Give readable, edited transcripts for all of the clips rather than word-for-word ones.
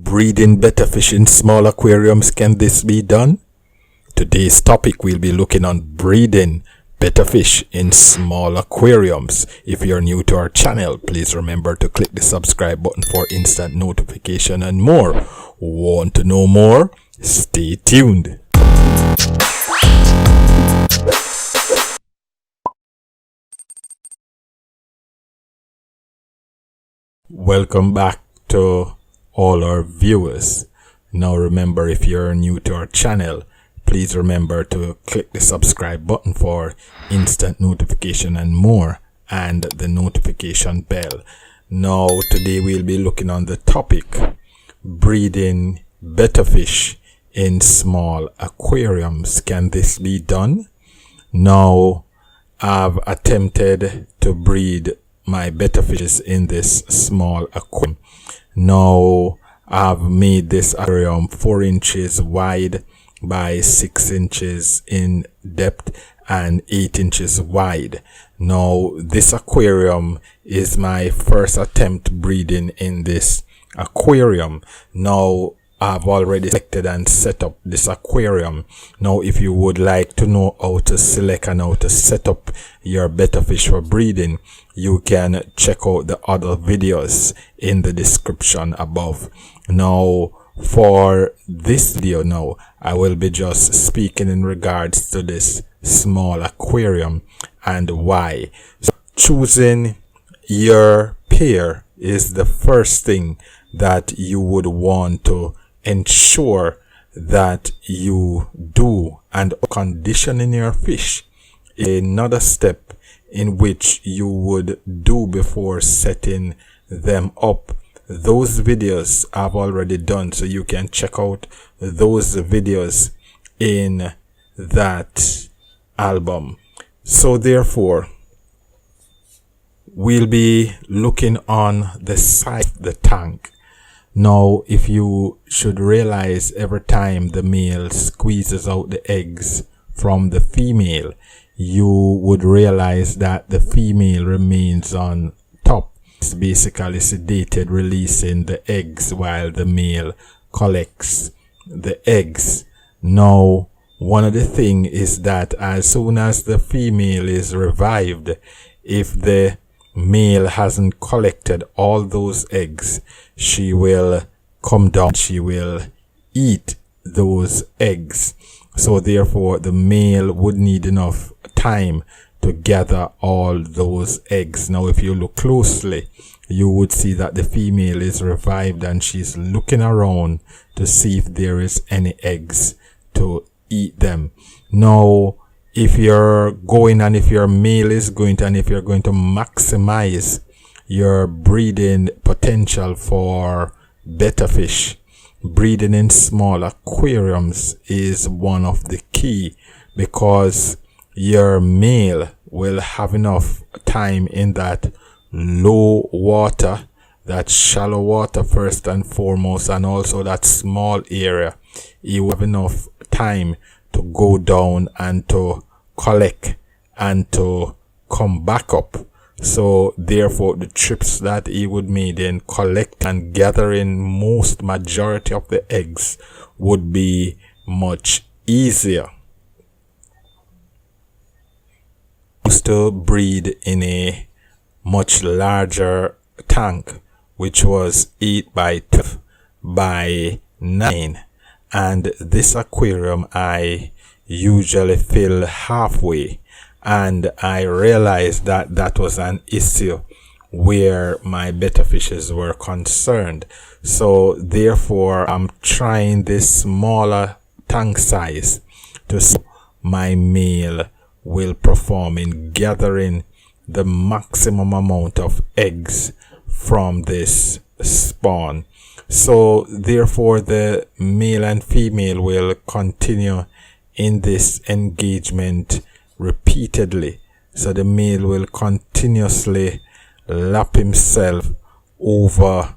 Breeding betta fish in small aquariums, can this be done? Today's topic, we'll be looking on breeding betta fish in small aquariums. If you're new to our channel, please remember to click the subscribe button for instant notification and more. Want to know more? Stay tuned. Welcome back to all our viewers. Now remember, if you're new to our channel, please remember to click the subscribe button for instant notification and more, and the notification bell. Now today we'll be looking on the topic breeding betta fish in small aquariums. Can this be done? Now I've attempted to breed my betta fishes in this small aquarium. Now I've made this aquarium 4 inches wide by 6 inches in depth and 8 inches wide. Now this aquarium is my first attempt breeding in this aquarium. Now I've already selected and set up this aquarium. Now if you would like to know how to select and how to set up your betta fish for breeding, you can check out the other videos in the description above. Now for this video, now I will be just speaking in regards to this small aquarium and why. So choosing your pair is the first thing that you would want to ensure that you do, and conditioning your fish, another step in which you would do before setting them up. Those videos I've already done, so you can check out those videos in that album. So therefore, we'll be looking on the side of the tank. Now, if you should realize, every time the male squeezes out the eggs from the female, you would realize that the female remains on top. It's basically sedated, releasing the eggs while the male collects the eggs. Now, one of the things is that as soon as the female is revived, if the male hasn't collected all those eggs, she will come down, she will eat those eggs. So therefore the male would need enough time to gather all those eggs. Now if you look closely, you would see that the female is revived and she's looking around to see if there is any eggs to eat them. Now if you're going, and if your male is going to, and if you're going to maximize your breeding potential for betta fish, breeding in small aquariums is one of the key, because your male will have enough time in that low water, that shallow water first and foremost, and also that small area. He will have enough time to go down and to collect and to come back up. So therefore the trips that he would make in collect and gathering most majority of the eggs would be much easier. Used to breed in a much larger tank, which was 8 by 12 by 9, and this aquarium I usually fill halfway, and I realized that that was an issue where my betta fishes were concerned. So therefore I'm trying this smaller tank size to see my male will perform in gathering the maximum amount of eggs from this spawn. So therefore the male and female will continue in this engagement repeatedly. So the male will continuously lap himself over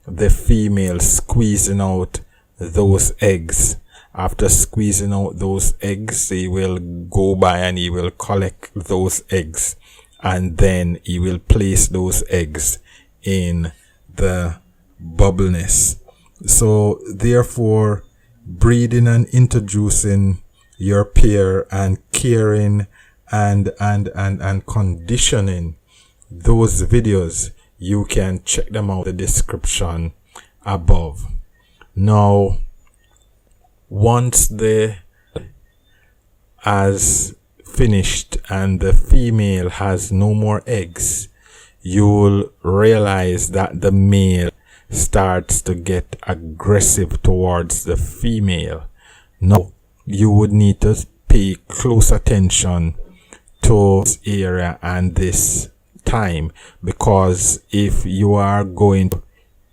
the female, squeezing out those eggs. After squeezing out those eggs, he will go by and he will collect those eggs, and then he will place those eggs in the bubble nest. So therefore, breeding and introducing your pair and caring and conditioning those videos, you can check them out in the description above. Now, once the has finished and the female has no more eggs, you'll realize that the male starts to get aggressive towards the female. Now, you would need to pay close attention to this area and this time, because if you are going to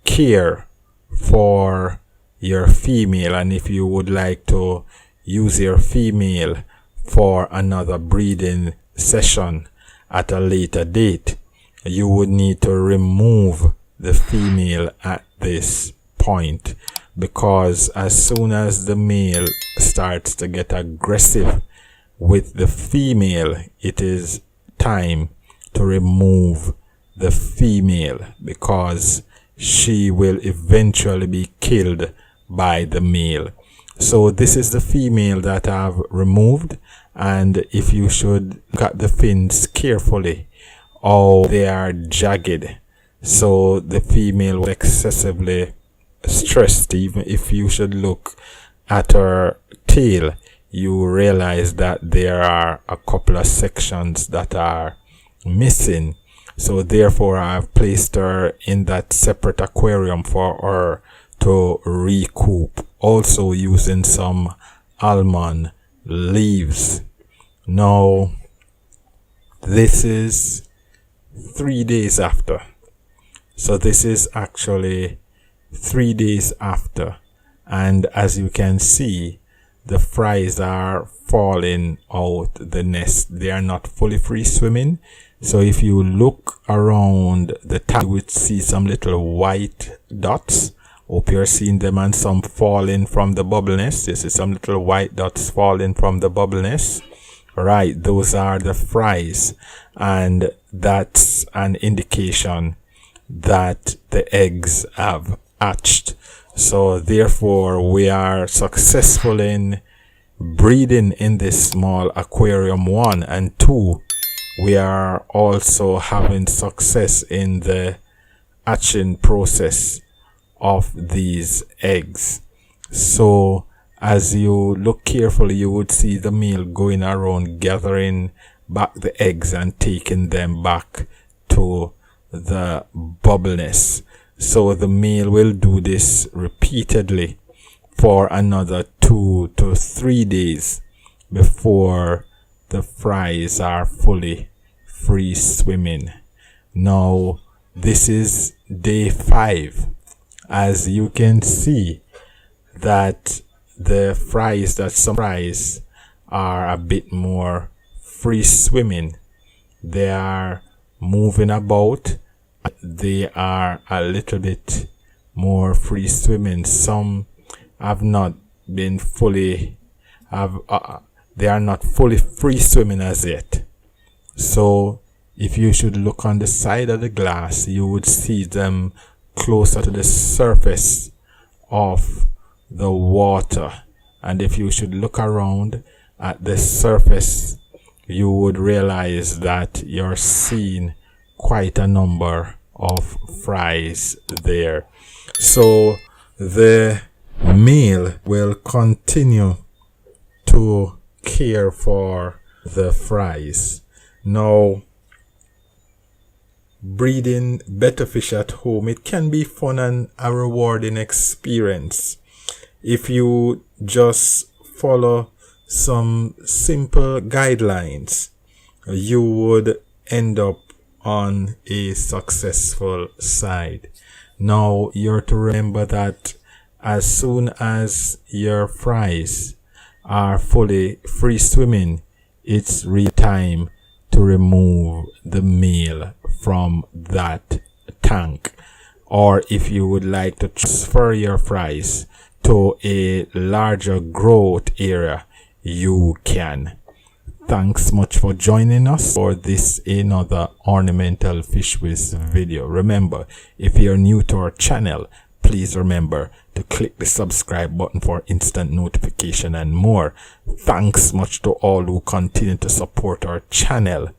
care for your female, and if you would like to use your female for another breeding session at a later date, you would need to remove the female at this point, because as soon as the male starts to get aggressive with the female, it is time to remove the female, because she will eventually be killed by the male. So this is the female that I've removed, and if you should look at the fins carefully, oh, they are jagged. So the female was excessively stressed. Even if you should look at her tail, you realize that there are a couple of sections that are missing. So therefore, I've placed her in that separate aquarium for her to recoup, also using some almond leaves. Now, this is 3 days after. So this is actually 3 days after, and as you can see, the fries are falling out the nest. They are not fully free swimming. So if you look around the top, you would see some little white dots. Hope you're seeing them, and some falling from the bubble nest. This is some little white dots falling from the bubble nest. Right, those are the fries, and that's an indication that the eggs have hatched. So therefore, we are successful in breeding in this small aquarium 1, and 2, we are also having success in the hatching process of these eggs. So as you look carefully, you would see the male going around gathering back the eggs and taking them back to the bubble nest. So the male will do this repeatedly for another 2 to 3 days before the fries are fully free swimming. Now, this is day 5. As you can see that the fries, that some fries are a bit more free swimming. They are moving about. They are a little bit more free swimming. Some have not been fully they are not fully free swimming as yet. So if you should look on the side of the glass, you would see them closer to the surface of the water, and if you should look around at the surface, you would realize that you're seeing quite a number of fries there. So the male will continue to care for the fries. Now, breeding Betta fish at home, it can be fun and a rewarding experience if you just follow some simple guidelines. You would end up on a successful side. Now, you're to remember that as soon as your fries are fully free swimming, it's real time to remove the male from that tank. Or if you would like to transfer your fries to a larger growth area, you can. Thanks much for joining us for this another ornamental fish whiz video. Remember, if you're new to our channel, please please remember to click the subscribe button for instant notification and more. Thanks much to all who continue to support our channel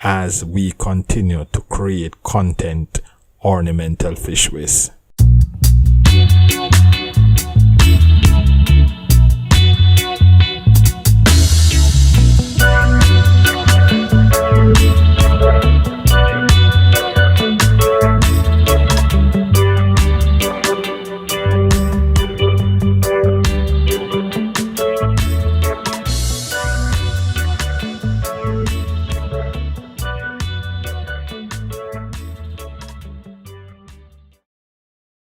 as we continue to create content ornamental fish waste.